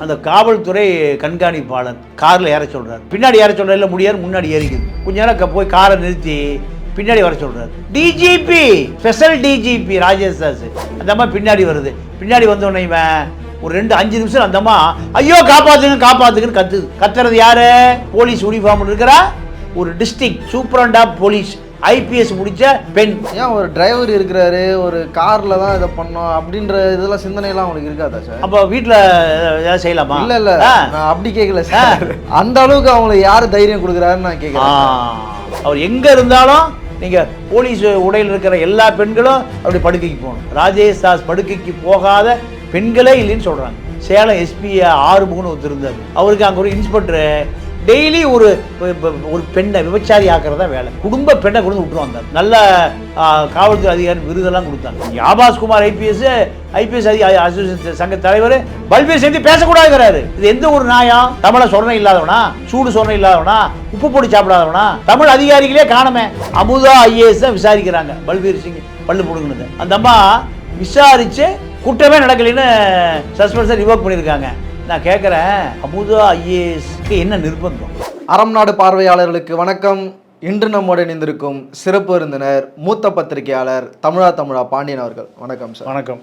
அந்த காவல்துறை கண்காணிப்பாளர் காரில் ஏற சொல்கிறார். பின்னாடி ஏற சொல்கிறார், இல்லை முடியாது, முன்னாடி ஏறிக்குது. கொஞ்ச நேரம் போய் காரை நிறுத்தி பின்னாடி வர சொல்கிறார். DGP, special DGP Rajesh Das அந்த அம்மா பின்னாடி வருது. பின்னாடி வந்தோடனே இவன் ஒரு 2-5 நிமிஷம் அந்த அம்மா ஐயோ காப்பாற்றுங்க காப்பாற்றுங்கன்னு கத்துறது யாரு? போலீஸ் யூனிஃபார்ம் இருக்கிற ஒரு district superintendent of police IPS முடிச்ச பெண். ஏன் ஒரு டிரைவர் இருக்கிறாரு, ஒரு கார்ல தான் இதை பண்ணோம் அப்படின்ற இதெல்லாம் சிந்தனைலாம் அவங்களுக்கு இருக்காதா சார்? அப்போ வீட்டில் ஏதாவது செய்யலாமா? இல்லை நான் அப்படி கேட்கல சார். அந்த அளவுக்கு அவங்களுக்கு யார் தைரியம் கொடுக்குறாருன்னு நான் கேட்குறேன். அவர் எங்கே இருந்தாலும் நீங்கள் போலீஸ் உடையில் இருக்கிற எல்லா பெண்களும் அப்படி படுக்கைக்கு போகணும். ராஜேஷ் தாஸ் படுக்கைக்கு போகாத பெண்களே இல்லைன்னு சொல்கிறாங்க. சேலம் எஸ்பி ஆறுமுகன்னு ஒருத்தர் இருந்தார். அவருக்கு அங்கே ஒரு இன்ஸ்பெக்டரு டெய்லி ஒரு பெண்ணை விபச்சாரி ஆக்கிறதா வேலை. குடும்ப பெண்ணை கொண்டு விட்டு வந்தார். நல்ல காவல்துறை அதிகாரி விருதெல்லாம் கொடுத்தாங்க. ஆபாஸ் குமார் ஐபிஎஸ் அசோசியேஷன் சங்க தலைவர் பல்பீர் சேர்ந்து பேசக்கூடாதுங்கிறாரு. இது எந்த ஒரு நியாயம்? தமிழ சொரணை இல்லாதவனா, சூடு சொரணை இல்லாதவனா, உப்பு பொடி சாப்பிடாதவனா? தமிழ் அதிகாரிகளே காணமே. அமுதா ஐஏஎஸ் தான் விசாரிக்கிறாங்க பல்பீர் சிங் பல்லு போடுங்கன்னு. அந்த அம்மா விசாரிச்சு குற்றமே நடக்கலைன்னு சஸ்பென்ஷன் ரிவோக் பண்ணியிருக்காங்க. நான் கேட்குறேன், அமுதா ஐஏஎஸ்க்கு என்ன நிர்பந்தம்? அறம் நாடு பார்வையாளர்களுக்கு வணக்கம். இன்று நம்மோடு இணைந்திருக்கும் சிறப்பு விருந்தினர் மூத்த பத்திரிகையாளர் தமிழா பாண்டியன் அவர்கள். வணக்கம் சார். வணக்கம்.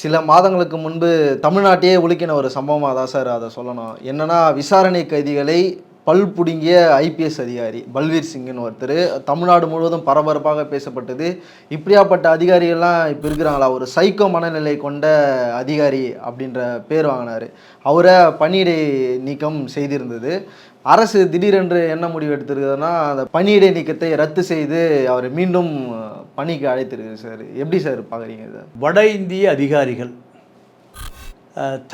சில மாதங்களுக்கு முன்பு தமிழ்நாட்டையே உலுக்கின ஒரு சம்பவமாக தான் சார் அதை சொல்லணும். என்னன்னா, விசாரணை கைதிகளை பல் புடுங்கிய ஐபிஎஸ் அதிகாரி பல்பீர் சிங்னு ஒருத்தர் தமிழ்நாடு முழுவதும் பரபரப்பாக பேசப்பட்டது. இப்படியாப்பட்ட அதிகாரிகள்லாம் இப்போ இருக்கிறாங்களா? ஒரு சைக்கோ மனநிலை கொண்ட அதிகாரி அப்படின்ற பேர் வாங்கினார். அவரை பணியிடை நீக்கம் செய்திருந்தது. அரசு திடீரென்று என்ன முடிவு எடுத்திருக்குதுன்னா, அந்த பணியிடை நீக்கத்தை ரத்து செய்து அவரை மீண்டும் பணிக்கு அழைத்திருக்கு சார். எப்படி சார் பார்க்குறீங்க இதை? வட இந்திய அதிகாரிகள்,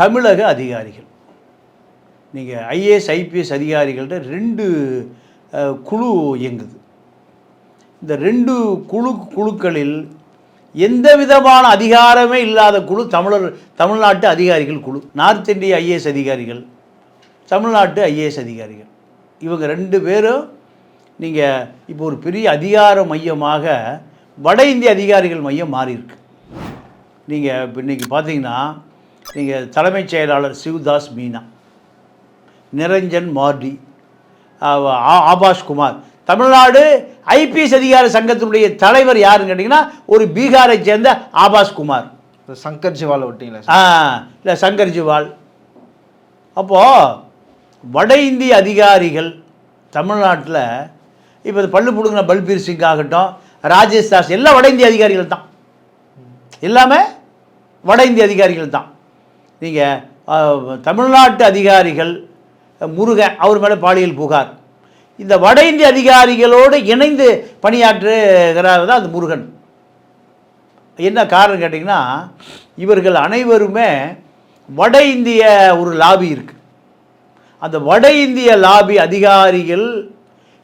தமிழக அதிகாரிகள், நீங்கள் ஐஏஎஸ் ஐபிஎஸ் அதிகாரிகள்கிட்ட 2 குழு இயங்குது. இந்த 2 குழுக்களில் எந்த விதமான அதிகாரமே இல்லாத குழு தமிழ்நாட்டு அதிகாரிகள் குழு. நார்த் இந்திய ஐஏஎஸ் அதிகாரிகள், தமிழ்நாட்டு ஐஏஎஸ் அதிகாரிகள். இவங்க 2 பேரும் நீங்கள் இப்போ ஒரு பெரிய அதிகார மையமாக வட இந்திய அதிகாரிகள் மையம் மாறியிருக்கு. நீங்கள் இப்போ இன்றைக்கி பார்த்தீங்கன்னா, நீங்கள் தலைமைச் செயலாளர் சிவ்தாஸ் மீனா, நிரஞ்சன் மார்டி, ஆபாஸ் குமார். தமிழ்நாடு ஐபிஎஸ் அதிகார சங்கத்தினுடைய தலைவர் யாருன்னு கேட்டிங்கன்னா, ஒரு பீகாரை சேர்ந்த ஆபாஸ் குமார். சங்கர் ஜிவால் ஒட்டிங்களா? இல்லை, சங்கர் ஜிவால். அப்போது வட இந்திய அதிகாரிகள் தமிழ்நாட்டில் இப்போ பல்லு பிடுங்கின பல்பீர் சிங் ஆகட்டும், ராஜேஷ் தாஸ், எல்லாம் வட இந்திய அதிகாரிகள் தான். எல்லாமே வட இந்திய அதிகாரிகள் தான். நீங்கள் தமிழ்நாட்டு அதிகாரிகள் முருகன், அவர் மேலே பாலியல் புகார். இந்த வட இந்திய அதிகாரிகளோடு இணைந்து பணியாற்றுகிறார் தான் அது முருகன். என்ன காரணம் கேட்டிங்கன்னா, இவர்கள் அனைவருமே வட இந்திய ஒரு லாபி இருக்குது. அந்த வட இந்திய லாபி அதிகாரிகள்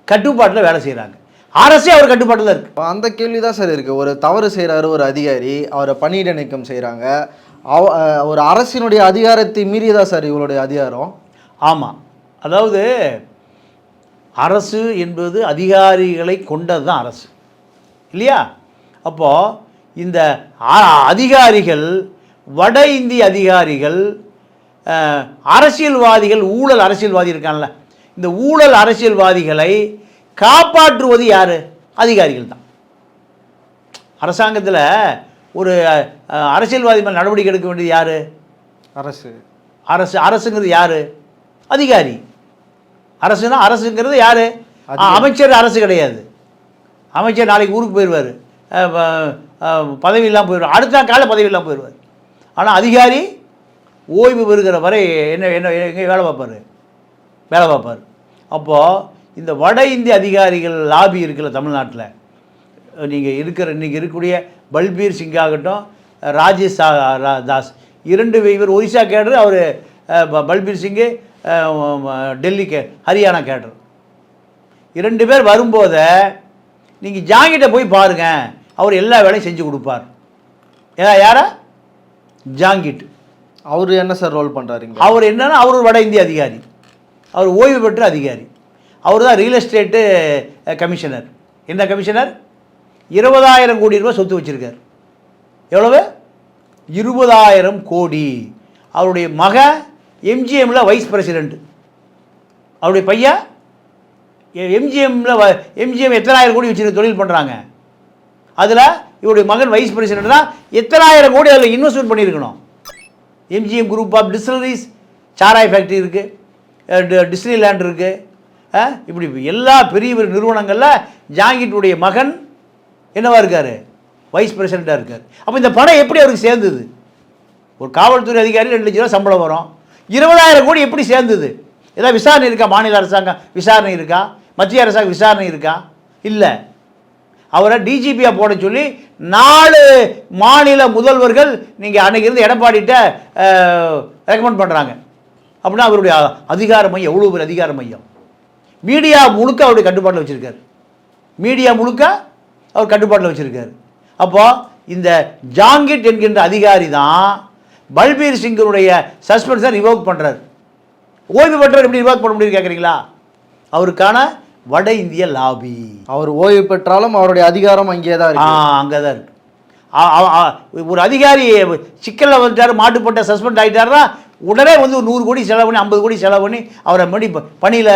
கட்டுப்பாட்டில் வேலை செய்கிறாங்க. அரசே அவர் கட்டுப்பாட்டில் தான் இருக்குது. அந்த கேள்வி தான் சார் இருக்குது. ஒரு தவறு செய்கிறாரு ஒரு அதிகாரி, அவரை பணியிட நீக்கம் செய்கிறாங்க. ஒரு அரசினுடைய அதிகாரத்தை மீறியதா சார் இவருடைய அதிகாரம்? ஆமாம். அதாவது அரசு என்பது அதிகாரிகளை கொண்டது தான் அரசு, இல்லையா? அப்போது இந்த அதிகாரிகள், வட இந்திய அதிகாரிகள், அரசியல்வாதிகள், ஊழல் அரசியல்வாதி இருக்கான்ல, இந்த ஊழல் அரசியல்வாதிகளை காப்பாற்றுவது யார்? அதிகாரிகள் தான். அரசாங்கத்தில் ஒரு அரசியல்வாதி மேல் நடவடிக்கை எடுக்க வேண்டியது யார்? அரசுங்கிறது யார்? அதிகாரி. அரசுங்கிறது யார்? அமைச்சர் அரசு கிடையாது. அமைச்சர் நாளைக்கு ஊருக்கு போயிடுவார், பதவியெல்லாம் போயிடுவார், அடுத்த கால பதவியெல்லாம் போயிடுவார். ஆனால் அதிகாரி ஓய்வு பெறுகிற வரை எங்கே வேலை பார்ப்பார். அப்போது இந்த வட இந்திய அதிகாரிகள் லாபி இருக்குல்ல தமிழ்நாட்டில், நீங்கள் இன்றைக்கி இருக்கக்கூடிய பல்பீர் சிங் ஆகட்டும், ராஜேஷ் தாஸ், 2 இவர் ஒரிசா கேடர், அவர் பல்பீர் சிங்கு டெல்லி ஹரியானா கேடர். 2 பேர் வரும்போது நீங்கள் ஜாங்கிட்ட போய் பாருங்கள், அவர் எல்லா வேலையும் செஞ்சு கொடுப்பார். யாரா? ஜாங்கிட். அவர் என்ன சார் ரோல் பண்ணுறாருங்க? அவர் என்னன்னா, அவர் ஒரு வட இந்திய அதிகாரி, அவர் ஓய்வு பெற்ற அதிகாரி. அவர் தான் ரியல் எஸ்டேட்டு கமிஷனர். என்ன கமிஷனர்? 20,000 கோடி ரூபாய் சொத்து வச்சுருக்கார். எவ்வளவு? 20,000 கோடி. அவருடைய மக எம்ஜிஎம்மில் வைஸ் பிரசிடெண்ட். அவருடைய பையன் எம்ஜிஎம் எத்தனாயிரம் கோடி வச்சு தொழில் பண்ணுறாங்க. அதில் இவருடைய மகன் வைஸ் பிரசிடெண்ட் தான். எத்தனாயிரம் கோடி அதில் இன்வெஸ்ட்மெண்ட் பண்ணியிருக்கணும். எம்ஜிஎம் குரூப் ஆஃப் டிஸ்டிலரிஸ், சாராய் ஃபேக்ட்ரி இருக்குது, டிஸ்னி லேண்ட் இருக்குது, இப்படி எல்லா பெரிய பெரிய நிறுவனங்களில் ஜாங்கிட்டுடைய மகன் என்னவா இருக்கார், வைஸ் பிரசிடெண்ட்டாக இருக்கார். அப்போ இந்த பணம் எப்படி அவருக்கு சேர்ந்தது? ஒரு காவல்துறை அதிகாரி 2 லட்ச ரூபா சம்பளம் வரும், 20,000 கோடி எப்படி சேர்ந்தது? ஏதாவது விசாரணை இருக்கா? மாநில அரசாங்கம் விசாரணை இருக்கா? மத்திய அரசாங்கம் விசாரணை இருக்கா? இல்லை. அவரை டிஜிபியாக போட சொல்லி 4 மாநில முதல்வர்கள் நீங்கள் அன்றைக்கி இருந்து எடப்பாடிட்ட ரெக்கமெண்ட் பண்ணுறாங்க. அப்படின்னா அவருடைய அதிகார மையம் எவ்வளோ பெரிய அதிகார மையம். மீடியா முழுக்க அவருடைய கட்டுப்பாட்டில் வச்சுருக்காரு. மீடியா முழுக்க அவர் கட்டுப்பாட்டில் வச்சுருக்காரு. அப்போது இந்த ஜாங்கிட் என்கின்ற அதிகாரி தான் பல்பீர் சிங்கனுடைய சஸ்பென்ஸை ரிவோக் பண்ணுறாரு. ஓய்வு பெற்றவர் எப்படி ரிவோக் பண்ண முடியும்னு கேட்குறீங்களா? அவருக்கான வட இந்திய லாபி. அவர் ஓய்வு பெற்றாலும் அவருடைய அதிகாரம் அங்கே தான் இருக்கு. அங்கே தான் இருக்கு. ஒரு அதிகாரி சிக்கலில் வந்துட்டார், மாட்டுப்பட்ட சஸ்பெண்ட் ஆகிட்டாருன்னா உடனே வந்து ஒரு 100 கோடி செலவு பண்ணி 50 கோடி செலவு பண்ணி அவரை மறுபடி பணியில்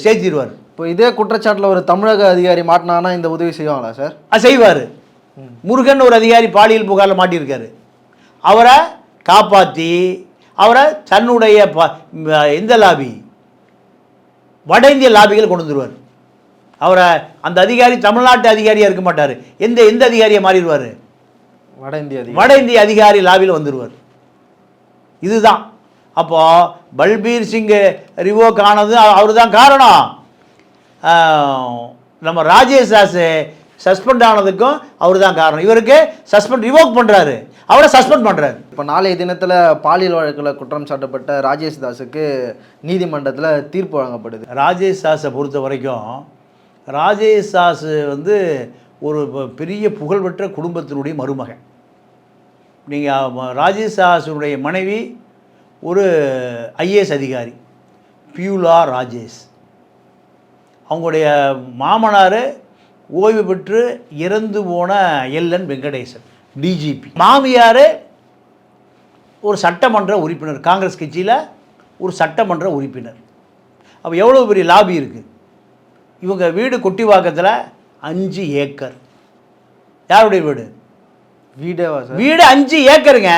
சேர்த்திடுவார். இப்போ இதே குற்றச்சாட்டில் ஒரு தமிழக அதிகாரி மாட்டினானா இந்த உதவி செய்வாங்களா சார்? செய்வார். முருகன் ஒரு அதிகாரி பாலியல் புகாரில் மாட்டியிருக்காரு. அவரை காப்பாற்றி அவரை தன்னுடைய எந்த லாபி, வட இந்திய லாபிகள் கொண்டு வந்துடுவார். அவரை அந்த அதிகாரி தமிழ்நாட்டு அதிகாரியாக இருக்க மாட்டார். எந்த அதிகாரியை மாறிடுவார்? வட இந்திய அதிகாரி லாபியில் வந்துடுவார். இதுதான். அப்போது பல்பீர் சிங் ரிவோக் ஆனது அவர் தான் காரணம். நம்ம ராஜேஷ் தாஸ் சஸ்பெண்ட் ஆனதுக்கும் அவர் தான் காரணம். இவருக்கு சஸ்பெண்ட் ரிவோக் பண்ணுறாரு, அவரை சஸ்பெண்ட் பண்ணுறாரு. இப்போ நாளைய தினத்தில் பாலியல் வழக்கில் குற்றம் சாட்டப்பட்ட ராஜேஷ் தாஸுக்கு நீதிமன்றத்தில் தீர்ப்பு வழங்கப்படுது. ராஜேஷ் தாஸை பொறுத்த வரைக்கும் ராஜேஷ் தாஸ் வந்து ஒரு பெரிய புகழ்பெற்ற குடும்பத்தினுடைய மருமகன். நீங்கள் ராஜேஷ் தாஸுடைய மனைவி ஒரு ஐஏஎஸ் அதிகாரி, பியூலா ராஜேஷ். அவங்களுடைய மாமனார் ஓய்வு பெற்று இறந்து போன எல்என் வெங்கடேசன், டிஜிபி. மாமியார் ஒரு சட்டமன்ற உறுப்பினர், காங்கிரஸ் கட்சியில் ஒரு சட்டமன்ற உறுப்பினர். அப்போ எவ்வளோ பெரிய லாபி இருக்குது. இவங்க வீடு கொட்டிவாக்கத்தில் 5 ஏக்கர். யாருடைய வீடு? வீடு 5 ஏக்கருங்க.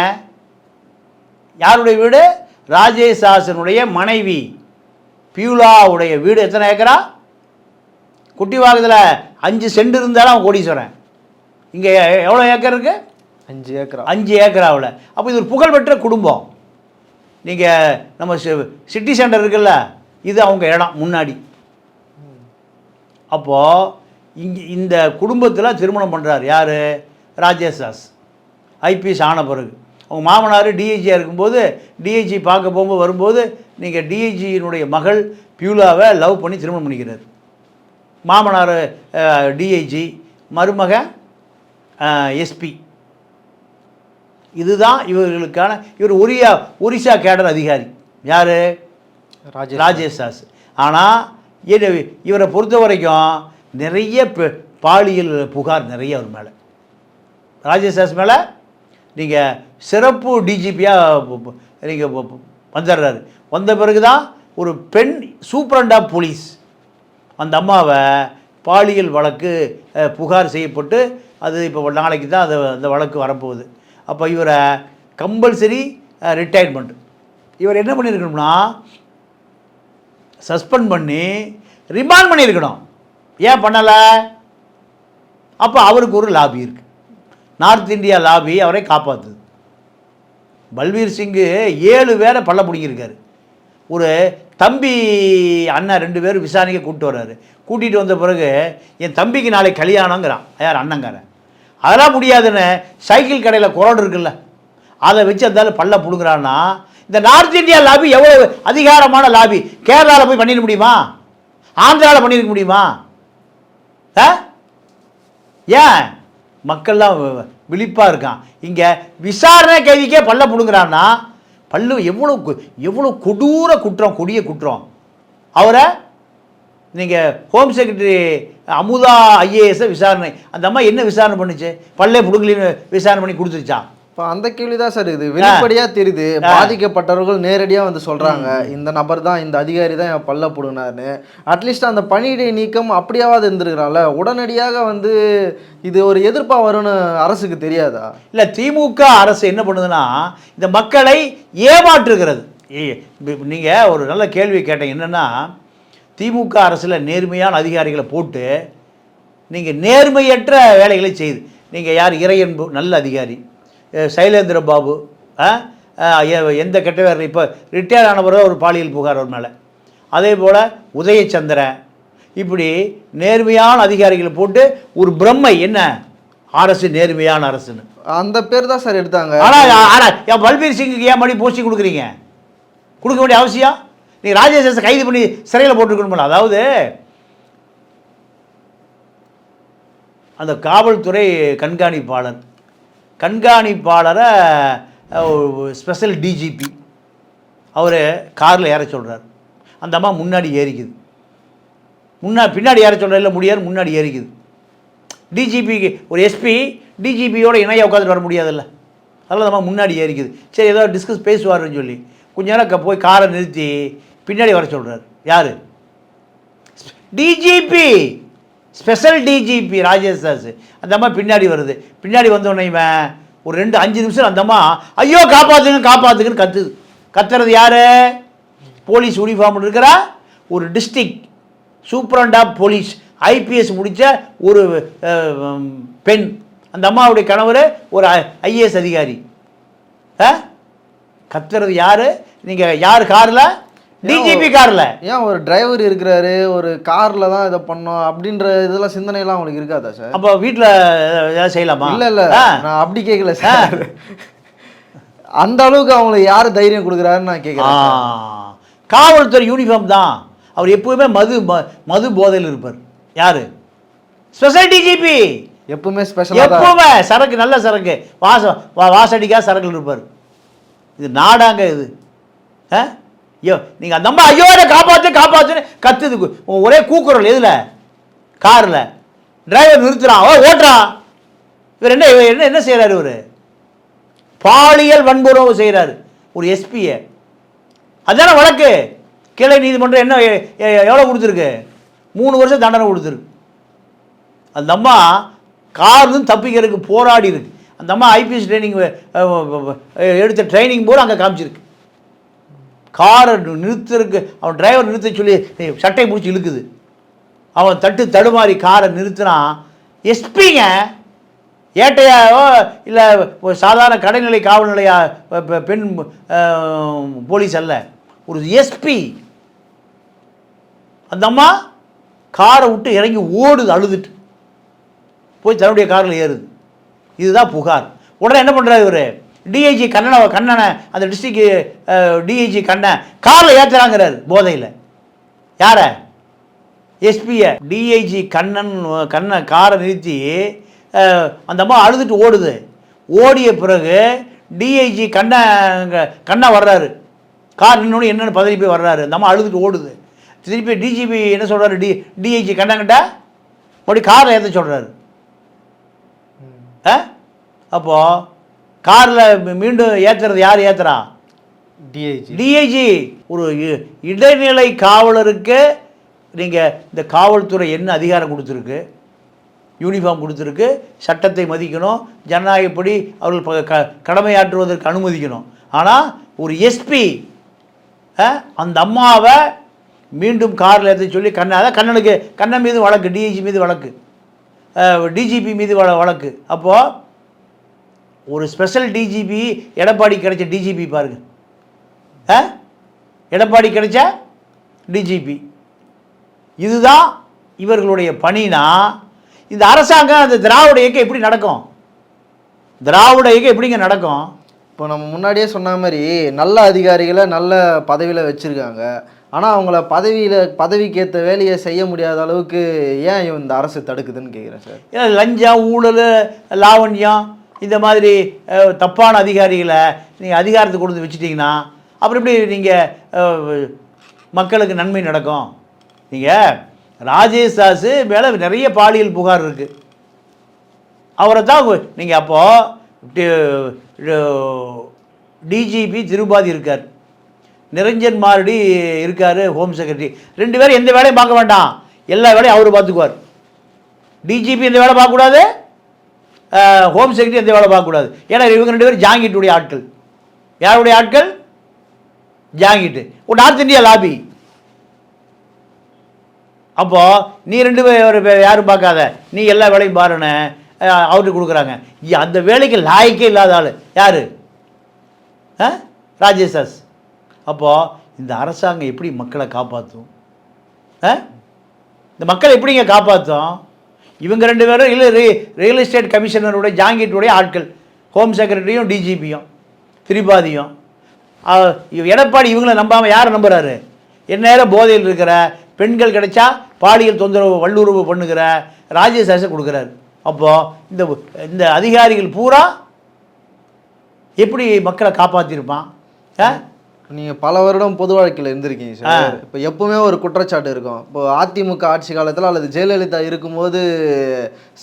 யாருடைய வீடு? ராஜேஷ் தாஸனுடைய மனைவி பியூலாவுடைய வீடு. எத்தனை ஏக்கரா? குட்டிவாக்கத்தில் 5 சென்ட் இருந்தாலும் அவன் கோடீஸ்வரன். இங்கே எவ்வளோ ஏக்கர் இருக்குது? 5 ஏக்கரா. 5 ஏக்கராவில். அப்போ இது ஒரு புகழ்பெற்ற குடும்பம். நீங்கள் நம்ம சிட்டி சென்டர் இருக்குல்ல, இது அவங்க இடம் முன்னாடி. அப்போது இங்கே இந்த குடும்பத்தில் திருமணம் பண்ணுறார் யார்? ராஜேஷ் தாஸ். ஐபிஎஸ் ஆன பிறகு அவங்க மாமனார் டிஐஜியாக இருக்கும்போது டிஐஜி பார்க்க போகும்போது வரும்போது நீங்கள் டிஐஜியினுடைய மகள் பியூலாவை லவ் பண்ணி திருமணம் பண்ணிக்கிறார். மாமனார் டிஐஜி, மருமக எஸ்பி. இதுதான் இவர்களுக்கான. இவர் ஒரிசா கேடர் அதிகாரி. யார்? ராஜேஷ் தாஸ். ஆனால் இவரை பொறுத்த வரைக்கும் நிறைய பாலியல் புகார் நிறைய அவர் மேலே, ராஜேஷ் தாஸ் மேலே. நீங்கள் சிறப்பு டிஜிபியாக நீங்கள் வந்துடுறாரு. வந்த பிறகு தான் ஒரு பெண் சூப்பரண்ட் ஆஃப் போலீஸ் அந்த அம்மாவை பாலியல் வழக்கு புகார் செய்யப்பட்டு அது இப்போ நாளைக்கு தான் அந்த வழக்கு வரப்போகுது. அப்போ இவரை கம்பல்சரி ரிட்டையர்மெண்ட். இவர் என்ன பண்ணியிருக்கணும்னா சஸ்பெண்ட் பண்ணி ரிமாண்ட் பண்ணியிருக்கணும். ஏன் பண்ணலை? அப்போ அவருக்கு ஒரு லாபி இருக்குது. நார்த் இந்தியா லாபி அவரை காப்பாற்றுது. பல்பீர் சிங்கு 7 பேரை பள்ள பிடிங்கிருக்காரு. ஒரு தம்பி அண்ணன் 2 பேர் விசாரணைக்கு கூப்பிட்டு வர்றாரு. கூட்டிகிட்டு வந்த பிறகு என் தம்பிக்கு நாளைக்கு கல்யாணங்கிறான். யார்? அண்ணங்காரன். அதெல்லாம் முடியாதுன்னு சைக்கிள் கடையில் குரோடு இருக்குல்ல, அதை வச்சு இருந்தாலும் பல்ல பிடுங்குறான்னா இந்த நார்த் இந்தியா லாபி எவ்வளோ அதிகாரமான லாபி. கேரளாவில் போய் பண்ணிட முடியுமா? ஆந்திராவில் பண்ணியிருக்க முடியுமா? ஏன் மக்கள்லாம் விழிப்பாக இருக்கான். இங்கே விசாரணை கைதிக்கே பல்ல பிடுங்குறான்னா பல்லு எவ்வளோ கொடூர குற்றம், கொடிய குற்றம். அவரை நீங்கள் ஹோம் செக்ரட்டரி அமுதா ஐஏஎஸை விசாரணை, அந்த அம்மா என்ன விசாரணை பண்ணுச்சு? பல்லே பிடுங்கலின்னு விசாரணை பண்ணி கொடுத்துருச்சா? இப்போ அந்த கேள்வி தான் சார் இது வெளிப்படையாக தெரியுது. பாதிக்கப்பட்டவர்கள் நேரடியாக வந்து சொல்கிறாங்க, இந்த நபர் தான், இந்த அதிகாரி தான் என் பல்ல போடுனாருன்னு. அட்லீஸ்ட் அந்த பணியிடை நீக்கம் அப்படியாவது இருந்திருக்கிறான்ல. உடனடியாக வந்து இது ஒரு எதிர்ப்பாக வரும்னு அரசுக்கு தெரியாதா? இல்லை, திமுக அரசு என்ன பண்ணுதுன்னா இந்த மக்களை ஏமாற்றுகிறது. நீங்கள் ஒரு நல்ல கேள்வி கேட்டீங்க. என்னென்னா திமுக அரசில் நேர்மையான அதிகாரிகளை போட்டு நீங்கள் நேர்மையற்ற வேலைகளை செய்யுது. நீங்கள் யார், இறையன்பு நல்ல அதிகாரி, சைலேந்திர பாபு, எந்த கெட்ட வேறு, இப்போ ரிட்டையர் ஆனவரை ஒரு பாலியல் புகார் அவர் மேலே, அதே போல் உதயச்சந்திரன், இப்படி நேர்மையான அதிகாரிகளை போட்டு ஒரு பிரம்மை என்ன அரசு நேர்மையான அரசுன்னு அந்த பேர் தான் சார் எடுத்தாங்க. ஆனால் பல்பீர் சிங்குக்கு ஏன் மணி போஸ்டிங் கொடுக்குறீங்க? கொடுக்க வேண்டிய அவசியம்? நீங்கள் ராஜேஷை கைது பண்ணி சிறையில் போட்டுருக்கணும்ல. அதாவது அந்த காவல்துறை கண்காணிப்பாளரை ஸ்பெஷல் டிஜிபி அவர் காரில் ஏற சொல்கிறார். அந்த அம்மா முன்னாடி ஏறிக்குது. பின்னாடி ஏற சொல்கிற இல்லை, முடியாது, முன்னாடி ஏறிக்குது. டிஜிபிக்கு ஒரு எஸ்பி டிஜிபியோட இணையாக உட்காந்துட்டு வர முடியாதுல்ல, அதெல்லாம் நம்ம முன்னாடி ஏறிக்குது. சரி, ஏதோ டிஸ்கஸ் பேசுவார்னு சொல்லி கொஞ்ச நேரம் போய் காரை நிறுத்தி பின்னாடி வர சொல்கிறார். யார்? DGP, special DGP Rajesh Das. அந்த அம்மா பின்னாடி வருது. பின்னாடி வந்தோடனே இவன் ஒரு 2-5 நிமிஷம் அந்த அம்மா ஐயோ காப்பாற்றுங்கன்னு கத்துது. கத்துறது யார்? போலீஸ் யூனிஃபார்ம் இருக்கிற ஒரு district superintendent of police, IPS முடித்த ஒரு பெண். அந்த அம்மாவுடைய கணவர் ஒரு ஐஏஎஸ் அதிகாரி. கத்துறது யார்? நீங்கள் யார் காரில்? டிஜிபி காரில். ஏன் ஒரு டிரைவர் இருக்கிறாரு, ஒரு காரில் தான் இதை பண்ணோம் அப்படின்ற இதெல்லாம் சிந்தனைலாம் அவங்களுக்கு இருக்காதா சார்? அப்போ வீட்டில் ஏதாவது செய்யலாமா? இல்லை, நான் அப்படி கேட்கல சார். அந்த அளவுக்கு அவங்களுக்கு யார் தைரியம் கொடுக்குறாருன்னு நான் கேட்குறேன். காவல்துறை யூனிஃபார்ம் தான். அவர் எப்பவுமே மது போதையில் இருப்பார். யார்? Special DGP. எப்பவுமே ஸ்பெஷல், எப்பவுமே சரக்கு, நல்ல சரக்கு, வாசடிக்கா சரக்குல இருப்பார். இது நாடாங்க இது? ஐயோ, நீங்கள் அந்த அம்மா ஐயோ காப்பாற்றுன்னு கத்துது. ஒரே கூக்குரல். எதில்? காரில். டிரைவர் நிறுத்துறான், ஓட்டுறான். இவர் என்ன செய்கிறாரு? இவர் பாலியல் வன்புறவு செய்கிறாரு ஒரு எஸ்பியை. அதுதானே வழக்கு. கீழே நீதிமன்றம் என்ன எவ்வளோ கொடுத்துருக்கு? 3 வருஷம் தண்டனை கொடுத்துருக்கு. அந்த அம்மா கார்லேருந்து தப்பிக்கிறதுக்கு போராடி இருக்கு. அந்த அம்மா ஐபிஎஸ் ட்ரைனிங் எடுத்த ட்ரைனிங் போது அங்கே காமிச்சிருக்கு. காரை நிறுத்துறதுக்கு அவன் டிரைவர் நிறுத்த சொல்லி சட்டை பிடிச்சி இழுக்குது. அவன் தடுமாறி காரை நிறுத்தினான். எஸ்பிங்க, ஏட்டையாவோ இல்லை சாதாரண கடைநிலை காவல் நிலையா பெண் போலீஸ் அல்ல, ஒரு எஸ்பி. அந்த அம்மா காரை விட்டு இறங்கி ஓடுது, அழுதுட்டு போய் தன்னுடைய காரில் ஏறுது. இதுதான் புகார். உடனே என்ன பண்ணுறாரு இவர்? டிஐஜி கண்ணனை அந்த டிஸ்ட்ரிக்ட் டிஐஜி கண்ணன் காரில் ஏற்றுறாங்கிறார் போதையில். யாரை? எஸ்பியை. டிஐஜி கண்ணை காரை நிறுத்தி அந்த அம்மா அழுதுட்டு ஓடுது. ஓடிய பிறகு டிஐஜி கண்ணா வர்றாரு. கார் நின்று என்னென்னு பதவி போய் வர்றாரு. அந்த அம்மா அழுதுட்டு ஓடுது. திருப்பி டிஜிபி என்ன சொல்கிறாரு? டிஐஜி கண்ணங்கிட்ட மறுபடியும் காரில் ஏற்ற சொல்கிறாரு. அப்போது காரில் மீண்டும் ஏற்றுறது யார் ஏற்றுறா? டிஐஜி. ஒரு இடைநிலை காவலருக்கு நீங்கள் இந்த காவல்துறை என்ன அதிகாரம் கொடுத்துருக்கு? யூனிஃபார்ம் கொடுத்துருக்கு. சட்டத்தை மதிக்கணும், ஜனநாயகப்படி அவர்கள் கடமையாற்றுவதற்கு அனுமதிக்கணும். ஆனால் ஒரு எஸ்பி அந்த அம்மாவை மீண்டும் காரில் ஏற்ற சொல்லி கண்ணனுக்கு கண்ணன் மீது வழக்கு, டிஐஜி மீது வழக்கு, டிஜிபி மீது வழக்கு. அப்போது ஒரு ஸ்பெஷல் டிஜிபி எடப்பாடி கிடைச்ச டிஜிபி பாருங்க. எடப்பாடி கிடைச்ச டிஜிபி. இதுதான் இவர்களுடைய பணினா இந்த அரசாங்கம் அந்த திராவிட இயக்கம் எப்படி நடக்கும்? திராவிட இயக்கம் எப்படிங்க நடக்கும்? இப்போ நம்ம முன்னாடியே சொன்ன மாதிரி நல்ல அதிகாரிகளை நல்ல பதவியில் வச்சுருக்காங்க. ஆனால் அவங்கள பதவிக்கு ஏற்ற வேலையை செய்ய முடியாத அளவுக்கு ஏன் இந்த அரசு தடுக்குதுன்னு கேட்குறேன் சார். ஏன்னா லஞ்சம், ஊழல், லாவண்யம், இந்த மாதிரி தப்பான அதிகாரிகளை நீங்கள் அதிகாரத்தை கொண்டு வந்து வச்சுட்டிங்கன்னா அப்புறம் எப்படி நீங்கள் மக்களுக்கு நன்மை நடக்கும்? நீங்கள் ராஜேஷ் தாஸ் மேலே நிறைய பாலியல் புகார் இருக்குது. அவரை தான் நீங்கள் அப்போது டிஜிபி திருபாதி இருக்கார், நிரஞ்சன் மாரடி இருக்கார் ஹோம் செக்ரட்டரி. 2 பேரும் எந்த வேலையும் பார்க்க வேண்டாம், எல்லா வேலையும் அவர் பார்த்துக்குவார். டிஜிபி எந்த வேலை பார்க்கக்கூடாது, ஹோம் செக்ரட்டரி எந்த வேலை பார்க்கக்கூடாது. ஏன்னா இவங்க 2 பேரும் ஜாங்கிட்டுடைய ஆட்கள். யாருடைய ஆட்கள்? ஜாங்கிட்டு, ஒரு நார்த் இந்தியா லாபி. அப்போது நீ 2 பேர் யாரும் பார்க்காத, நீ எல்லா வேலையும் பாருன்னு அவருக்கு கொடுக்குறாங்க. அந்த வேலைக்கு லாய்க்கே இல்லாத ஆள் யார்? ராஜேஷ். அப்போது இந்த அரசாங்கம் எப்படி மக்களை காப்பாற்றும்? இந்த மக்களை எப்படிங்க காப்பாற்றும்? இவங்க 2 பேரும் இல்லை ரியல் எஸ்டேட் கமிஷனருடைய ஜாங்கிட்டுடைய ஆட்கள், ஹோம் செக்ரட்டரியும் டிஜிபியும் திரிபாதியும். எடப்பாடி இவங்களை நம்பாமல் யாரை நம்புகிறாரு? எந்நேரம் போதையில் இருக்கிற பெண்கள் கிடைச்சா பாலியல் தொந்தரவு வல்லுறவு பண்ணுகிற ராஜேஷ் கொடுக்குறாரு. அப்போது இந்த அதிகாரிகள் பூரா எப்படி மக்களை காப்பாற்றிருப்பான்? நீங்கள் பல வருடம் பொது வாழ்க்கையில் இருந்திருக்கீங்க சார். இப்போ எப்பவுமே ஒரு குற்றச்சாட்டு இருக்கும். இப்போ அதிமுக ஆட்சி காலத்தில் அல்லது ஜெயலலிதா இருக்கும்போது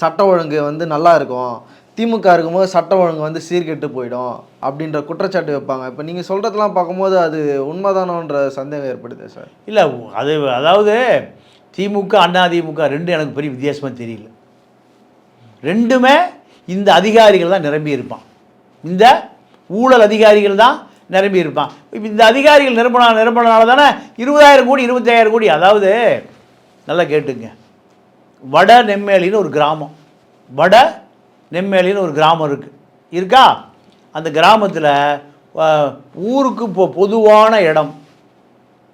சட்ட ஒழுங்கு வந்து நல்லா இருக்கும், திமுக இருக்கும்போது சட்ட ஒழுங்கு வந்து சீர்கெட்டு போயிடும் அப்படின்ற குற்றச்சாட்டு வைப்பாங்க. இப்போ நீங்கள் சொல்கிறதெல்லாம் பார்க்கும்போது அது உண்மைதானோன்ற சந்தேகம் ஏற்படுது சார். இல்லை, அதாவது திமுக அதிமுக 2 எனக்கு பெரிய வித்தியாசமாக தெரியல. 2மே இந்த அதிகாரிகள் தான் நிரம்பி இருப்பான், இந்த ஊழல் அதிகாரிகள் தான் நிரம்பி இருப்பான். இப்போ இந்த அதிகாரிகள் நிரம்பினால தானே 20,000 கோடி 25,000 கோடி. அதாவது நல்லா கேட்டுங்க, வட நெம்மேலின்னு ஒரு கிராமம், வட நெம்மேலின்னு ஒரு கிராமம் இருக்கா? அந்த கிராமத்தில் ஊருக்கு பொதுவான இடம்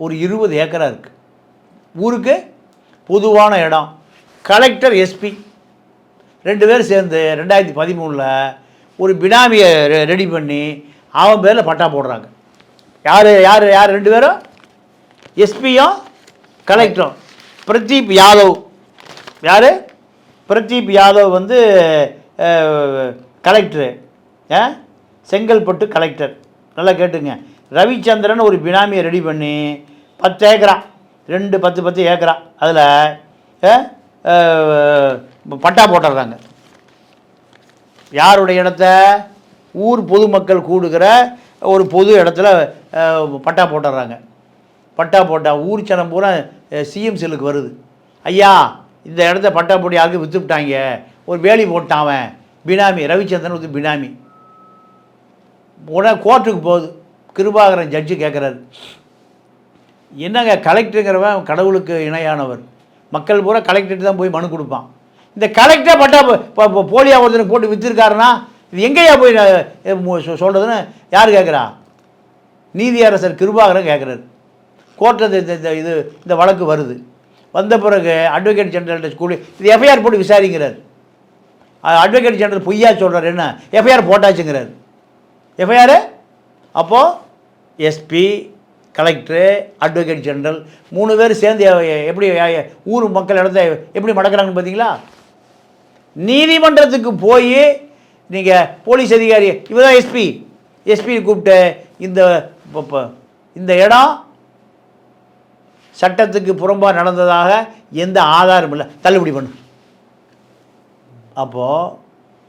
ஒரு 20 ஏக்கரா இருக்குது. ஊருக்கு பொதுவான இடம். கலெக்டர் எஸ்பி 2 பேர் சேர்ந்து 2013 ஒரு பினாமியை ரெடி பண்ணி அவன் பேரில் பட்டா போடுறாங்க. யார் 2 பேரும்? எஸ்பியும் கலெக்டரும். பிரதீப் யாதவ், யார்? பிரதீப் யாதவ் வந்து கலெக்டரு, செங்கல்பட்டு கலெக்டர். நல்லா கேட்டுங்க, ரவிச்சந்திரன் ஒரு பினாமியை ரெடி பண்ணி 10 ஏக்கரா, 10 ஏக்கரா அதில் பட்டா போட்டுடுறாங்க. யாருடைய இடத்த? ஊர் பொதுமக்கள் கூடுகிற ஒரு பொது இடத்துல பட்டா போட்டுடுறாங்க. பட்டா போட்டால் ஊர் சனம் பூரா சிஎம் செல்லுக்கு வருது. ஐயா, இந்த இடத்த பட்டா போட்டு யாருக்கு விற்றுவிட்டாங்க, ஒரு வேலி போட்டான் அவன், பினாமி ரவிச்சந்திரன் வந்து பினாமி. உடனே கோர்ட்டுக்கு போகுது. கிருபாகரன் ஜட்ஜு கேட்குறாரு, என்னங்க கலெக்டருங்கிறவன் கடவுளுக்கு இணையானவர், மக்கள் பூரா கலெக்டர்கிட்ட தான் போய் மனு கொடுப்பான். இந்த கலெக்டர் பட்டா போலியா ஒருத்தனுக்கு போட்டு விற்றுருக்காருன்னா இது எங்கேயா போய் சொல்கிறதுன்னு யார் கேட்குறா? நீதியரசர் கிருபாகரன் கேட்குறாரு. கோர்ட்டில் இந்த வழக்கு வருது. வந்த பிறகு அட்வொகேட் ஜெனரல்கிட்ட ஸ்கூலு இது எஃப்ஐஆர் போட்டு விசாரிங்கிறார். அட்வொகேட் ஜெனரல் பொய்யா சொல்கிறார், என்ன எஃப்ஐஆர் போட்டாச்சுங்கிறார். எஃப்ஐஆர் அப்போது எஸ்பி, கலெக்டரு, அட்வொகேட் ஜெனரல் 3 பேர் சேர்ந்து எப்படி ஊர் மக்கள் இடத்த எப்படி மடக்கிறாங்கன்னு பார்த்தீங்களா? நீதிமன்றத்துக்கு போய் நீங்கள் போலீஸ் அதிகாரி இவர் தான் எஸ்பி கூப்பிட்டு இந்த இடம் சட்டத்துக்கு புறம்பாக நடந்ததாக எந்த ஆதாரமும் இல்லை, தள்ளுபடி பண்ணு. அப்போது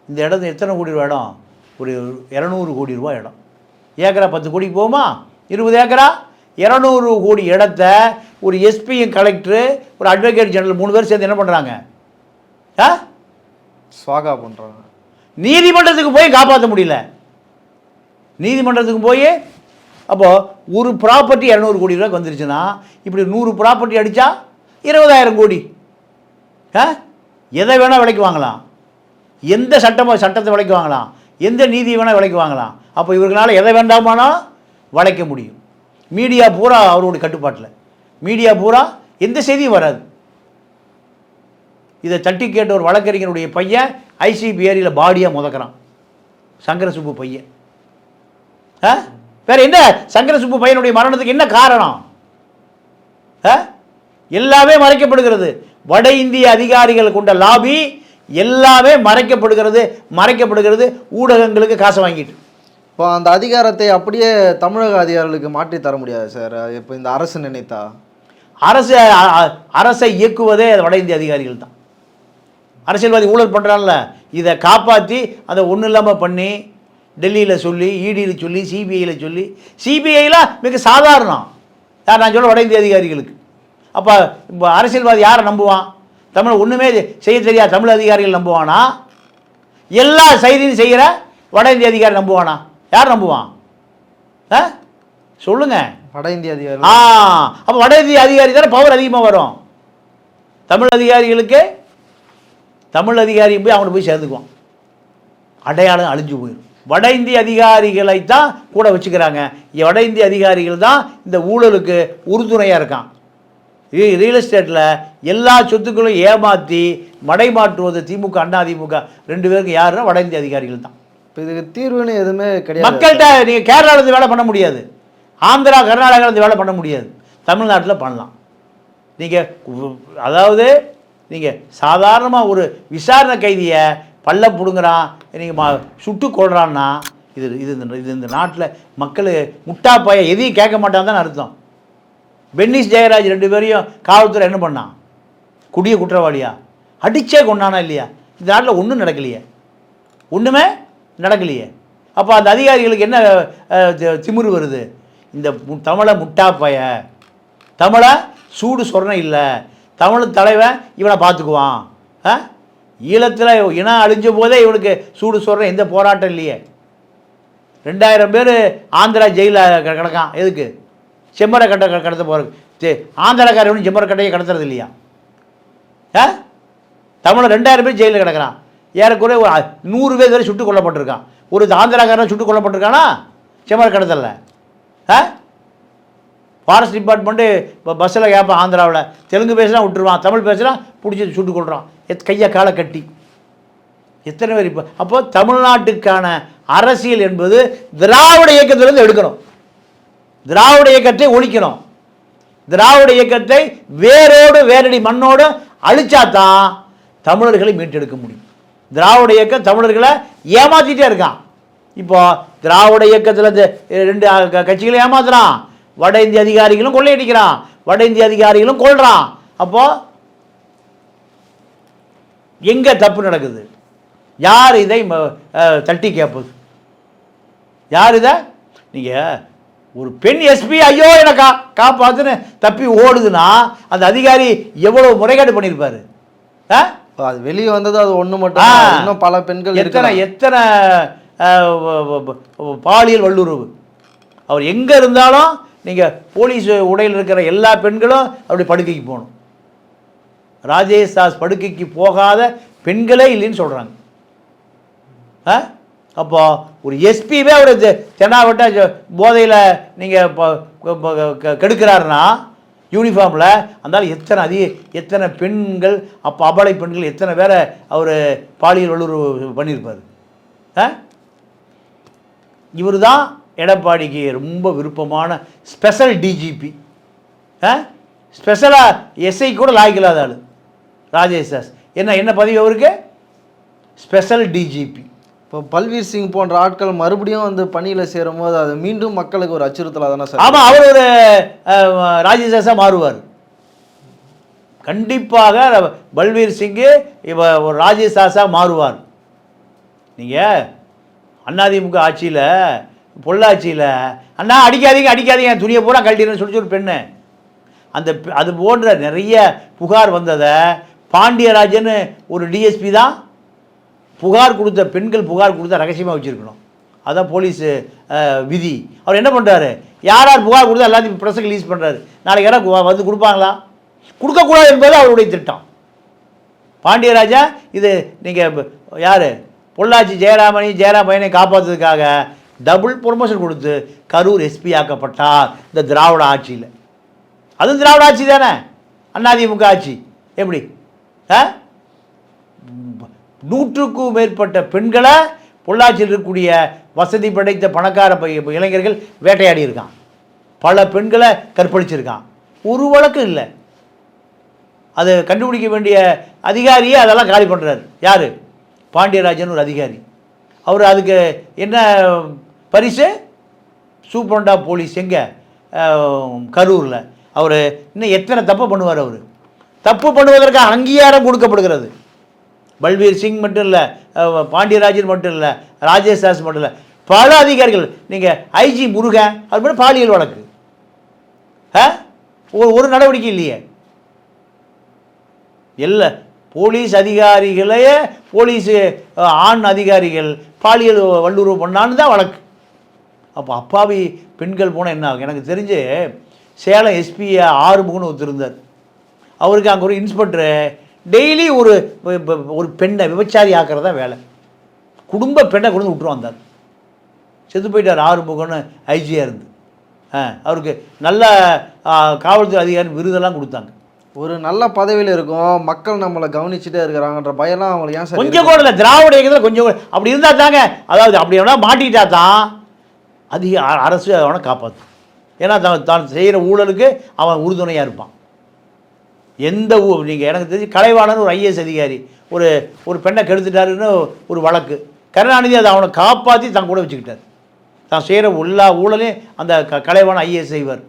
இந்த இடம் எத்தனை கோடி ரூபா இடம்? ஒரு 200 கோடி ரூபா இடம். ஏக்கரா 10 கோடிக்கு போகுமா? 20 ஏக்கரா 200 கோடி இடத்த ஒரு எஸ்பியும் கலெக்டரு ஒரு அட்வொகேட் ஜெனரல் 3 பேர் சேர்ந்து என்ன பண்ணுறாங்க? ஸ்வாகா பண்ணுறாங்க. நீதிமன்றத்துக்கு போய் காப்பாற்ற முடியல. நீதிமன்றத்துக்கு போய் அப்போது ஒரு ப்ராப்பர்ட்டி 200 கோடி ரூபாய்க்கு வந்துருச்சுன்னா இப்படி 100 ப்ராப்பர்ட்டி அடித்தா 20,000 கோடி. எதை வேணால் விலைக்கு வாங்கலாம், எந்த சட்டத்தை விலைக்கு வாங்கலாம், எந்த நீதி வேணால் விலைக்கு வாங்கலாம். அப்போ இவர்களால் எதை வேண்டாமானா வளைக்க முடியும். மீடியா பூரா அவருடைய கட்டுப்பாட்டில், மீடியா பூரா எந்த செய்தியும் வராது. இதை தட்டி கேட்ட ஒரு வழக்கறிஞருடைய பையன் ஐசிபி ஏரியில் பாடியாக முதக்கிறான், சங்கரசுப்பு பையன். வேற என்ன சங்கரசுப்பு பையனுடைய மரணத்துக்கு என்ன காரணம்? எல்லாமே மறைக்கப்படுகிறது. வட இந்திய அதிகாரிகள் கொண்ட லாபி எல்லாமே மறைக்கப்படுகிறது ஊடகங்களுக்கு காசை வாங்கிட்டு. இப்போ அந்த அதிகாரத்தை அப்படியே தமிழக அதிகாரிகளுக்கு மாற்றி தர முடியாது சார். இப்போ இந்த அரசு நினைத்தா அரசை இயக்குவதே வட இந்திய அதிகாரிகள் தான். அரசியல்வாதி ஊழல் பண்ணுறான்ல, இதை காப்பாற்றி அதை ஒன்றும் இல்லாமல் பண்ணி டெல்லியில் சொல்லி, இடியில் சொல்லி, சிபிஐயில் சொல்லி, சிபிஐயில் மிக சாதாரணம். யார் நான் சொல்ல வட இந்திய அதிகாரிகளுக்கு. அப்போ இப்போ அரசியல்வாதி யாரை நம்புவான்? தமிழ் ஒன்றுமே செய்ய தெரியாத தமிழ் அதிகாரிகள் நம்புவானா? எல்லா செய்தியும் செய்கிற வட இந்திய அதிகாரி நம்புவானா? யார் நம்புவான்? சொல்லுங்க. வட இந்திய அதிகாரி. அப்போ வட இந்திய அதிகாரி தானே பவர் அதிகமாக வரும். தமிழ் அதிகாரிகளுக்கு தமிழ் அதிகாரி போய் அவனை போய் சேர்ந்துக்குவான், அடையாளம் அழிஞ்சு போயிடும். வட இந்திய அதிகாரிகளை தான் கூட வச்சுக்கிறாங்க. வட இந்திய அதிகாரிகள் தான் இந்த ஊழலுக்கு உறுதுணையாக இருக்கான். ரியல் எஸ்டேட்டில் எல்லா சொத்துக்களும் ஏமாற்றி மடைமாற்றுவது திமுக, அண்ணா திமுக ரெண்டு பேருக்கு யாருன்னா வட இந்திய அதிகாரிகள் தான். இப்போ இதுக்கு தீர்வுன்னு எதுவுமே கிடையாது. மக்கள்கிட்ட நீங்கள் கேரளாவிலேருந்து வேலை பண்ண முடியாது, ஆந்திரா கர்நாடகாவிலேருந்து வேலை பண்ண முடியாது, தமிழ்நாட்டில் பண்ணலாம். நீங்கள் அதாவது நீங்கள் சாதாரணமாக ஒரு விசாரணை கைதியை பல்ல பிடுங்குறான், நீங்கள் சுட்டு கொள்றான்னா இது இது இந்த நாட்டில் மக்கள் முட்டாப்பாய எதையும் கேட்க மாட்டான்னு தான் அர்த்தம். பென்னிஸ் ஜெயராஜ் ரெண்டு பேரையும் காவல்துறை என்ன பண்ணான்? குடிய குற்றவாளியா அடிச்சே கொண்டானா இல்லையா? இந்த நாட்டில் ஒன்றும் நடக்கலையே, ஒன்றுமே நடக்கலையே. அப்போ அந்த அதிகாரிகளுக்கு என்ன திமிரு வருது? இந்த தமிழை முட்டாப்பைய, தமிழை சூடு சொரணை இல்லை, தமிழ் தலைவன் இவனை பார்த்துக்குவான். ஈழத்தில் இனம் அழிஞ்ச போதே இவனுக்கு சூடு சொரணை எந்த போராட்டம் இல்லையே. 2000 பேர் ஆந்திரா ஜெயிலில் கிடக்கான். எதுக்கு? செம்மரை கட்டை கடத்த போகிறது. ஆந்திராக்காரன் செம்மரை கட்டையை கடத்துறது இல்லையா? தமிழ் 2000 பேர் ஜெயிலில் கிடக்கிறான். ஏறக்குறைய ஒரு 100 பேர் வரை சுட்டுக் கொல்லப்பட்டிருக்கான். ஒரு ஆந்திராக்காரன் சுட்டுக் கொல்லப்பட்டிருக்கானா செம்மரை கடத்தல? ஃபாரஸ்ட் டிபார்ட்மெண்ட்டு இப்போ பஸ்ஸில் கேட்பான், ஆந்திராவில் தெலுங்கு பேசுனா விட்டுருவான், தமிழ் பேசுனா பிடிச்சி சுட்டுக் கொள்கிறான், கையை காலை கட்டி. எத்தனை பேர் இப்போ? அப்போ தமிழ்நாட்டுக்கான அரசியல் என்பது திராவிட இயக்கத்திலிருந்து எடுக்கணும். திராவிட இயக்கத்தை ஒழிக்கணும். திராவிட இயக்கத்தை வேரோடு வேரடி மண்ணோடு அழிச்சாதான் தமிழர்களை மீட்டெடுக்க முடியும். திராவிட இயக்கம் தமிழர்களை ஏமாற்றிட்டே இருக்கான். இப்போ திராவிட இயக்கத்தில் இந்த 2 கட்சிகளை ஏமாத்துறான், வட இந்திய அதிகாரிகளும் கொள்ளையடிக்கிறான், வட இந்திய அதிகாரிகளும் கொள்றான். அப்போ எங்க தப்பு நடக்குது? யார் இதை தட்டி கேட்பது? யார் இதை? நீங்கள் ஒரு பெண் எஸ்பி ஐயோ என்னை காப்பாத்துன்னு தப்பி ஓடுதுன்னா அந்த அதிகாரி எவ்வளவு முறைகேடு பண்ணியிருப்பாரு? அது வெளியே வந்தது அது ஒன்று மட்டும், இன்னும் பல பெண்கள் எத்தனை பாலியல் வல்லுறவு. அவர் எங்கே இருந்தாலும் நீங்கள் போலீஸ் உடையில் இருக்கிற எல்லா பெண்களும் அப்படி படுக்கைக்கு போகணும். ராஜேஷ் தாஸ் படுக்கைக்கு போகாத பெண்களே இல்லைன்னு சொல்கிறாங்க. அப்போ ஒரு எஸ்பிவே அவர் தென்னாவட்ட போதையில் நீங்கள் கெடுக்கிறாருன்னா யூனிஃபார்மில், அதனால் எத்தனை பெண்கள், அப்போ அபலை பெண்கள் எத்தனை பேரை அவர் பாலியல் வல்லுறவு பண்ணியிருப்பார். இவர் தான் எடப்பாடிக்கு ரொம்ப விருப்பமான ஸ்பெஷல் டிஜிபி. ஸ்பெஷலாக எஸ்ஐ கூட லாய்க்கில்லாத ஆள் ராஜேஷ் தாஸ். என்ன பதவி அவருக்கு? Special DGP. இப்போ பல்வீர் சிங் போன்ற ஆட்கள் மறுபடியும் வந்து பணியில் சேரும்போது அது மீண்டும் மக்களுக்கு ஒரு அச்சுறுத்தலாக தானே சார்? ஆமாம், அவர் ஒரு ராஜேஷ் தாஸாக மாறுவார் கண்டிப்பாக. பல்வீர் சிங்கு இப்போ ஒரு ராஜேஷ் தாஸாக மாறுவார். நீங்கள் அதிமுக ஆட்சியில் பொள்ளாச்சியில் அண்ணா அடிக்காதீங்க துணியை பூரா கழட்டின்னு சொல்லி ஒரு பெண்ணு, அது போன்ற நிறைய புகார் வந்ததை பாண்டியராஜன் ஒரு டிஎஸ்பி தான் புகார் கொடுத்த பெண்கள் புகார் கொடுத்த ரகசியமாக வச்சுருக்கணும். அதான் போலீஸு விதி. அவர் என்ன பண்ணுறாரு? யார் புகார் கொடுத்தா எல்லாத்தையும் ப்ரெஸ்ஸுக்கு ரிலீஸ் பண்ணுறாரு. நாளைக்கு யாராவது வந்து கொடுப்பாங்களா? கொடுக்கக்கூடாது என்பது அவருடைய திட்டம். பாண்டியராஜா இது நீங்கள் யார் பொள்ளாச்சி ஜெயராம் பையனை காப்பாற்றுறதுக்காக டபுள் ப்ரொமோஷன் கொடுத்து கரூர் எஸ்பி ஆக்கப்பட்டார் இந்த திராவிட ஆட்சியில். அதுவும் திராவிட ஆட்சி தானே, அதிமுக ஆட்சி. எப்படி 100க்கும் மேற்பட்ட பெண்களை பொள்ளாச்சியில் இருக்கக்கூடிய வசதி படைத்த பணக்கார இளைஞர்கள் வேட்டையாடி இருக்கான். பல பெண்களை கற்பழிச்சிருக்கான். ஒரு வழக்கு இல்லை. அது கண்டுபிடிக்க வேண்டிய அதிகாரியே அதெல்லாம் காலி பண்ணுறாரு. யார்? பாண்டியராஜன் ஒரு அதிகாரி. அவர் அதுக்கு என்ன பரிசு? Superintendent of police. எங்கே? கரூரில். அவர் இன்னும் எத்தனை தப்பு பண்ணுவார்? அவர் தப்பு பண்ணுவதற்காக அங்கீகாரம் கொடுக்கப்படுகிறது. பல்வீர் சிங் மட்டும் இல்லை, பாண்டியராஜன் மட்டும் இல்லை, ராஜேஷ் தாஸ் மட்டும் இல்லை, பல அதிகாரிகள். நீங்கள் ஐஜி முருகன் அது மாதிரி பாலியல் வழக்கு ஒரு நடவடிக்கை இல்லையே. எல்லா போலீஸ் அதிகாரிகளையே போலீஸ் ஆண் அதிகாரிகள் பாலியல் வல்லுறவு பண்ணான்னு தான் வழக்கு. அப்போ அப்பாவி பெண்கள் போனால் என்ன ஆகும்? எனக்கு தெரிஞ்சு சேலம் எஸ்பியை ஆறுமுகன்னு ஒருத்தர் இருந்தார். அவருக்கு அங்கே ஒரு இன்ஸ்பெக்டரு டெய்லி ஒரு பெண்ணை விபச்சாரி ஆக்கிறதா வேலை. குடும்ப பெண்ணை கொண்டு விட்டுரு வந்தார். செத்து போயிட்டார் ஆறுமுகன்னு ஐஜியாக இருந்து. அவருக்கு நல்ல காவல்துறை அதிகாரி விருதெல்லாம் கொடுத்தாங்க. ஒரு நல்ல பதவியில் இருக்கும், மக்கள் நம்மளை கவனிச்சுட்டே இருக்கிறாங்கன்ற பயம்லாம் அவங்களுக்கு ஏன் சார்? கொஞ்சம் கூட இல்லை, திராவிட இயக்கத்தில் கொஞ்சம் கூட அப்படி இருந்தால் தாங்க. அதாவது அப்படி எவனா மாட்டிக்கிட்டா தான் அதிக அரசு அவனை காப்பாற்றும். ஏன்னா தான் செய்கிற ஊழலுக்கு அவன் உறுதுணையாக இருப்பான். எந்த நீங்கள் எனக்கு தெரிஞ்சு கலைவாணன் ஒரு ஐஏஎஸ் அதிகாரி ஒரு பெண்ணை கெடுத்துட்டாருன்னு ஒரு வழக்கு. கருணாநிதி அதை அவனை காப்பாற்றி தான் கூட வச்சுக்கிட்டார். தான் செய்கிற எல்லா ஊழலையும் அந்த கலைவாணன் ஐஏஎஸ் செய்வார்.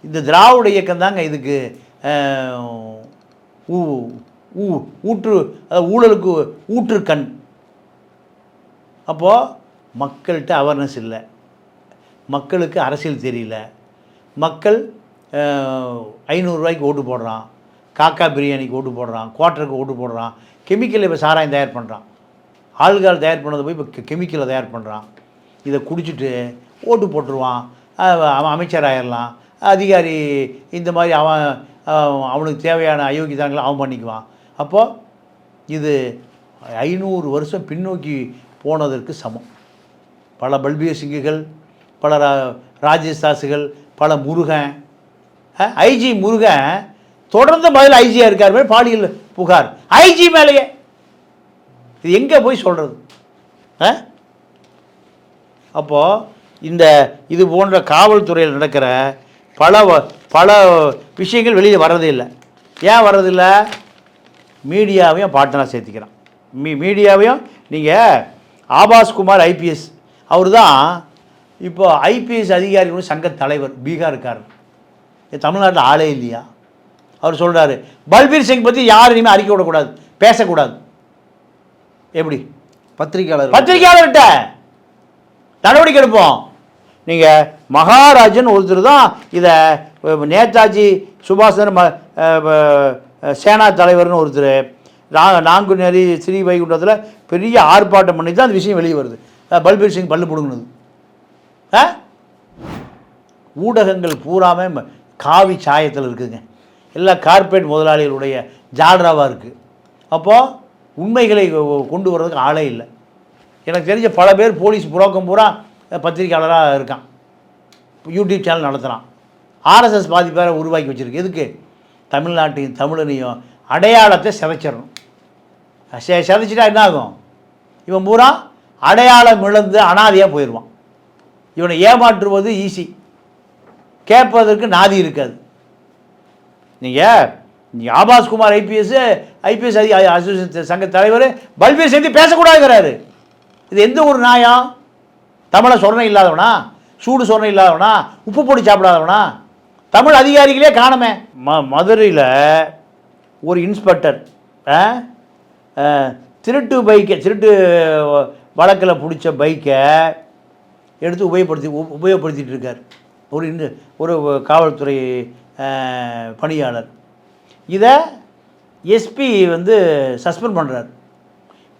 இந்த திராவிட இயக்கம் தாங்க இதுக்கு ஊழலுக்கு ஊற்று கண். அப்போது மக்கள்கிட்ட அவேர்னஸ் இல்லை, மக்களுக்கு அரசியல் தெரியல. மக்கள் 500 ரூபாய்க்கு ஓட்டு போடுறான், காக்கா பிரியாணிக்கு ஓட்டு போடுறான், குவார்ட்டருக்கு ஓட்டு போடுறான், கெமிக்கல் இப்போ சாராயம் தயார் பண்ணுறான், ஆள்கால் தயார் பண்ணதை போய் இப்போ கெமிக்கலை தயார் பண்ணுறான். இதை குடிச்சிட்டு ஓட்டு போட்டுருவான், அவன் அமைச்சர் ஆயிடலாம், அதிகாரி இந்த மாதிரி அவனுக்கு தேவையான அயோக்கியதானங்களை அவன் பண்ணிக்குவான். அப்போது இது 500 வருஷம் பின்னோக்கி போனதற்கு சமம். பல பல்பீர் சிங்குகள், பல ராஜேஷ் தாஸுகள், பல முருகன், ஐஜி முருகன் தொடர்ந்து பதில் ஐஜியாக இருக்கார். மாதிரி பாலியல் புகார் ஐஜி மேலேயே. இது எங்கே போய் சொல்கிறது? அப்போது இது போன்ற காவல்துறையில் நடக்கிற பல விஷயங்கள் வெளியில் வர்றதே இல்லை. ஏன் வர்றதில்லை? மீடியாவையும் பார்ட்னராக சேர்த்துக்கிறான். மீடியாவையும் நீங்கள் ஆபாஸ்குமார் ஐபிஎஸ் அவர் தான் இப்போ ஐபிஎஸ் அதிகாரிகளுடைய சங்க தலைவர், பீகாருக்கார். தமிழ்நாட்டில் ஆளே இல்லையா? அவர் சொல்கிறாரு பல்பீர் சிங் பற்றி யார் இனிமேல் அறிக்கை விடக்கூடாது, பேசக்கூடாது. எப்படி? பத்திரிகையாளர்கிட்ட நடவடிக்கை எடுப்போம். நீங்கள் மகாராஜன் ஒருத்தர் தான் இதை நேதாஜி சுபாஷ் சேனா தலைவர்னு ஒருத்தர் நாங்குநேரி ஸ்ரீ வைகுண்டத்தில் பெரிய ஆர்ப்பாட்டம் பண்ணி தான் அந்த விஷயம் வெளியே வருது. பல்பீர் சிங் பல்லு பிடுங்கினது. ஊடகங்கள் பூராமே காவி சாயத்தில் இருக்குதுங்க. எல்லாம் கார்ப்பரேட் முதலாளிகளுடைய ஜால்ராவாக இருக்குது. அப்போது உண்மைகளை கொண்டு வர்றதுக்கு ஆளே இல்லை. எனக்கு தெரிஞ்ச பல பேர் போலீஸ் புரோக்கம் பூரா பத்திரிக்கையாளராக இருக்கான், யூடியூப் சேனல் நடத்துகிறான். ஆர்எஸ்எஸ் பாதி பேரை உருவாக்கி வச்சுருக்கு. எதுக்கு? தமிழ்நாட்டையும் தமிழனையும் அடையாளத்தை சிதைச்சிடணும். சிதைச்சிட்டா என்ன ஆகும்? இவன் பூரா அடையாளம் இழந்து அனாதையாக போயிடுவான். இவனை ஏமாற்றுவது ஈஸி, கேட்பதற்கு நாதி இருக்காது. நீங்கள் ஆபாஸ்குமார் ஐபிஎஸ் அசோசியேஷன் சங்க தலைவர் பல்பீர் சிங் பேசக்கூடாதுங்கிறாரு. இது எந்த ஒரு நியாயம்? தமிழை சொரணை இல்லாதவனா, சூடு சொரணை இல்லாதவனா, உப்பு பொடி சாப்பிடாதவனா? தமிழ் அதிகாரிகளே காணமே. மதுரையில் ஒரு இன்ஸ்பெக்டர் திருட்டு வழக்கில் பிடிச்ச பைக்கை எடுத்து உபயோகப்படுத்திட்டு இருக்கார் ஒரு காவல்துறை பணியாளர். இதை எஸ்பி சஸ்பெண்ட் பண்ணுறார்,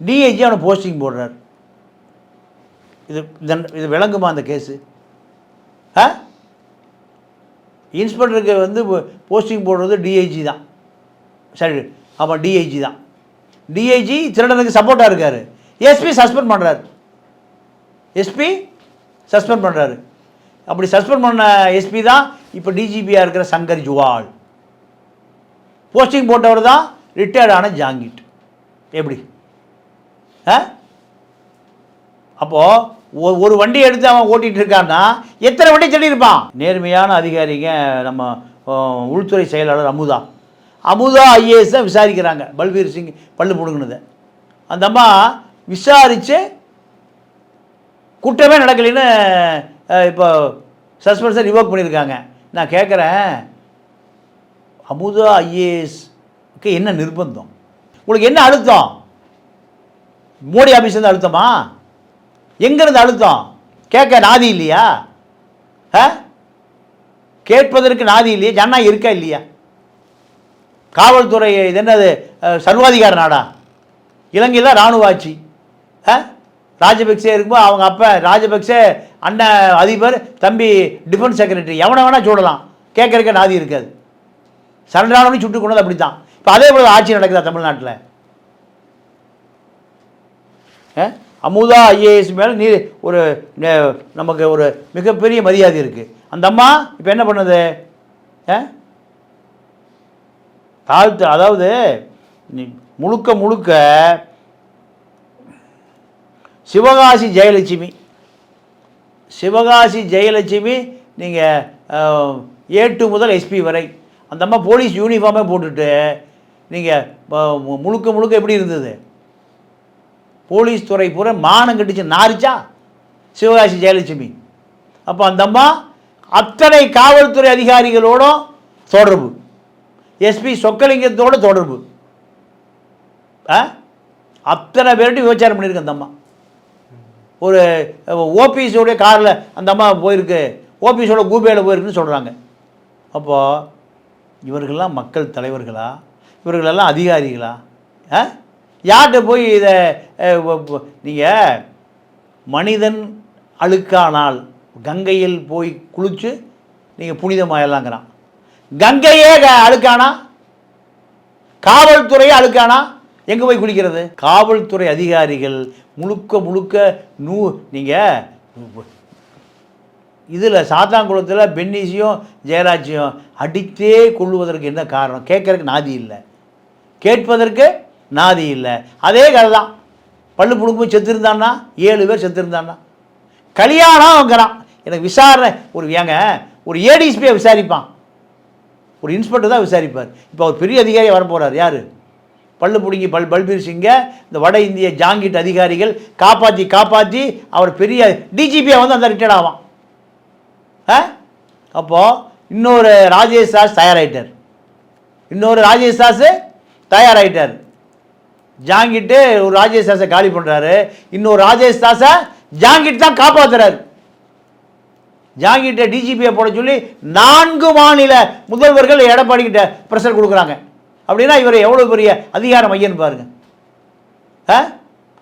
டிஐஜி அவனை போஸ்டிங் போடுறார். இது விளங்குமா அந்த கேஸு? இன்ஸ்பெக்டருக்கு போஸ்டிங் போடுறது டிஐஜி தான். சரி, ஆமாம், டிஐஜி தான். டிஐஜி திருடனுக்கு சப்போர்ட்டாக இருக்கார். எஸ்பி சஸ்பெண்ட் பண்ணுறாரு. அப்படி சஸ்பெண்ட் பண்ண எஸ்பி தான் இப்போ டிஜிபியாக இருக்கிற சங்கர் ஜுவால். போஸ்டிங் போட்டவர் தான் ரிட்டையர்ட் ஆன ஜாங்கிட். எப்படி? அப்போது ஒரு வண்டி எடுத்து அவன் ஓட்டிகிட்டு இருக்கான்னா எத்தனை வண்டி சொல்லியிருப்பான்? நேர்மையான அதிகாரிங்க நம்ம உள்துறை செயலாளர் அமுதா ஐஏஎஸ் தான் விசாரிக்கிறாங்க பல்பீர் சிங் பல்லு பிடுங்கினதை. அந்த அம்மா விசாரித்து குற்றமே நடக்கலைன்னு இப்போ சஸ்பென்ஸை ரிவோக் பண்ணியிருக்காங்க. நான் கேட்குறேன், அமுதா ஐஏஎஸ்க்கு என்ன நிர்பந்தம்? உங்களுக்கு என்ன அழுத்தம்? மோடி ஆஃபீஸ்லேருந்து அழுத்தமா? எங்கிருந்து அழுத்தம்? கேட்க நாதி இல்லையா? கேட்பதற்கு நாதி இல்லையா? ஜனநாயகம் இருக்கா இல்லையா? காவல்துறை இது என்னது சர்வாதிகார நாடா? இலங்கையில் இராணுவ ஆட்சி. ராஜபக்சே இருக்கும்போது அவங்க அப்பா ராஜபக்சே, அண்ணன் அதிபர், தம்பி டிஃபென்ஸ் செக்ரட்டரி, எவனை வேணால் சுடலாம், கேட்கறக்க நாதி இருக்காது. சரணானவனையும் சுட்டு கொண்டது அப்படி தான். இப்போ அதே போல் ஆட்சி நடக்குதா தமிழ்நாட்டில்? அமுதா ஐஏஎஸ் மேலே நீ ஒரு நமக்கு ஒரு மிகப்பெரிய மரியாதை இருக்குது. அந்த அம்மா இப்போ என்ன பண்ணுது? தாழ்த்து, அதாவது முழுக்க முழுக்க சிவகாசி ஜெயலட்சுமி நீங்கள் A2 முதல் SP வரை அந்த அம்மா போலீஸ் யூனிஃபார்மே போட்டுட்டு நீங்கள் முழுக்க எப்படி இருந்தது? போலீஸ் துறை பூரா மானம் கட்டிச்சு நாரிச்சா சிவகாசி ஜெயலட்சுமி. அப்போ அந்த அம்மா அத்தனை காவல்துறை அதிகாரிகளோடும் தொடர்பு, SP சொக்கலிங்கத்தோட தொடர்பு, அத்தனை பேர்கிட்ட விபச்சாரம் பண்ணியிருக்கு அந்த அம்மா. ஒரு ஓபிஎஸோடைய காரில் அந்த அம்மா போயிருக்கு, ஓபிஎஸோட கூபேயில் போயிருக்குன்னு சொல்கிறாங்க. அப்போது இவர்களெல்லாம் மக்கள் தலைவர்களா? இவர்களெல்லாம் அதிகாரிகளா? யார்கிட்ட போய் இதை நீங்கள் மனிதன் அழுக்கானால் கங்கையில் போய் குளித்து நீங்கள் புனிதமாயலாங்கிறான். கங்கையே அழுக்கானா? காவல்துறையே அழுக்கானா? எங்கே போய் குளிக்கிறது? காவல்துறை அதிகாரிகள் முழுக்க நீங்கள் இதில் சாத்தான்குளத்தில் பென்னிஸையும் ஜெயராஜையும் அடித்தே கொள்ளுவதற்கு என்ன காரணம்? கேட்கறதுக்கு நாதி இல்லை, கேட்பதற்கு நாதி இல்லை. அதே கதை தான். பல்லு புழுங்கும் செத்துருந்தான்னா 7 பேர் செத்துருந்தான்னா கல்யாணம் வாங்குறான். எனக்கு விசாரணை ஒரு ஏடிஎஸ்பியை விசாரிப்பான், ஒரு இன்ஸ்பெக்டர் தான் விசாரிப்பார். இப்போ அவர் பெரிய அதிகாரியாக வர போகிறார். யார்? பல்லு பிடுங்கி பல்பீர் சிங்கை இந்த வட இந்திய ஜாங்கிட் அதிகாரிகள் காப்பாற்றி அவர் பெரிய டிஜிபியாக வந்து அந்த ரிட்டையர்ட் ஆவான். அப்போது இன்னொரு ராஜேஷ் தாஸ் தயாராகிட்டார். ஜாங்கிட்டு ஒரு ராஜேஷ் தாஸை காலி பண்ணுறாரு, இன்னொரு ராஜேஷ் தாஸை ஜாங்கிட் தான் காப்பாற்றுறாரு. ஜாங்கிட்ட டிஜிபியை போட சொல்லி 4 மாநில முதல்வர்கள் எடப்பாடிக்கிட்ட ப்ரெஷர் கொடுக்குறாங்க. அப்படின்னா இவர் எவ்வளோ பெரிய அதிகார மையன்னு பாருங்க.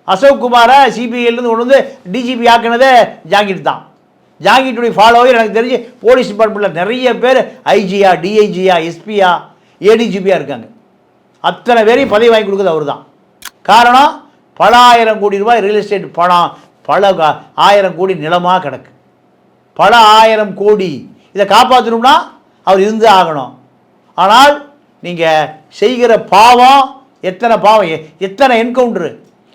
அசோக் குமாரை சிபிஐலேருந்து கொண்டு வந்து டிஜிபி ஆக்கினதே ஜாங்கிட் தான். ஜாங்கிட்டுடைய ஃபாலோவர் எனக்கு தெரிஞ்சு போலீஸ் டிபார்ட்மெண்ட்டில் நிறைய பேர் ஐஜியா, டிஐஜியா, எஸ்பியா, ஏடிஜிபியாக இருக்காங்க. அத்தனை பேரையும் பதவி வாங்கி கொடுக்குறது அவர் தான். காரணம், பல ஆயிரம் கோடி ரூபாய் ரியல் எஸ்டேட் பணம், பல 1000 கோடி நிலமாக கிடக்கு, பல 1000 கோடி. இதை காப்பாற்றணும்னா அவர் இருந்து ஆகணும். ஆனால் நீங்கள் செய்கிற பாவம், எத்தனை என்கவுண்டரு,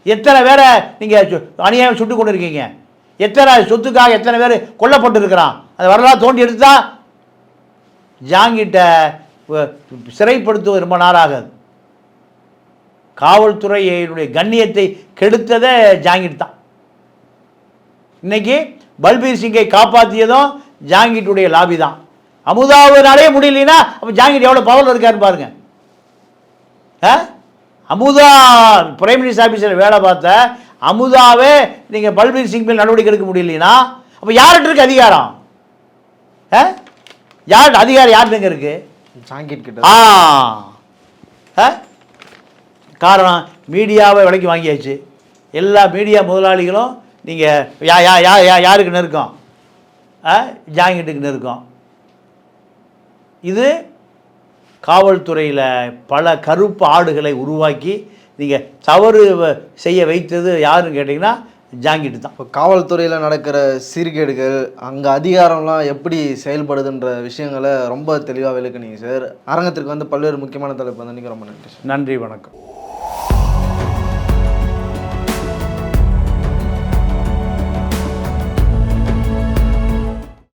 எத்தனை பேரை நீங்கள் அநியாயம் சுட்டு கொண்டு இருக்கீங்க, எத்தனை சொத்துக்காக எத்தனை பேர் கொல்லப்பட்டு இருக்கிறான். அந்த வரலாறு தோண்டி எடுத்தா ஜாங்கிட்ட சிறைப்படுத்துவது ரொம்ப நாளாகாது. காவல்துறையினுடைய கண்ணியத்தை கெடுத்ததே ஜாங்கிட் தான். இன்னைக்கு பல்பீர் சிங்கை காப்பாற்றியதும் ஜாங்கிட்டுடைய லாபி தான். அமுதாவினாலே முடியலனா அப்போ ஜாங்கிட் எவ்வளோ பவரில் இருக்காருன்னு பாருங்க. அமுதா பிரைம் மினிஸ்டர் ஆஃபீஸில் வேலை பார்த்த அமுதாவே நீங்கள் பல்பீர் சிங் மேல் நடவடிக்கை எடுக்க முடியலனா அப்போ யார்கிட்ட இருக்கு அதிகாரம்? அதிகாரம் யார்கிட்ட இருக்கு? ஜாங்கிட் கிட்ட. காரணம், மீடியாவை விலைக்கு வாங்கியாச்சு. எல்லா மீடியா முதலாளிகளும் நீங்கள் யாருக்கு நெருக்கம்? ஜாங்கிட்டுக்கு நெருக்கம். இது காவல்துறையில் பல கருப்பு ஆடுகளை உருவாக்கி நீங்கள் தவறு செய்ய வைத்தது யாருன்னு கேட்டிங்கன்னா ஜாங்கிட்டு தான். இப்போ காவல்துறையில் நடக்கிற சீர்கேடுகள், அங்கே அதிகாரம்லாம் எப்படி செயல்படுதுன்ற விஷயங்களை ரொம்ப தெளிவாக விளக்குனீங்க சார். அரங்கத்திற்கு வந்து பல்வேறு முக்கியமான தலைப்பு வந்து ரொம்ப நன்றி. நன்றி, வணக்கம்.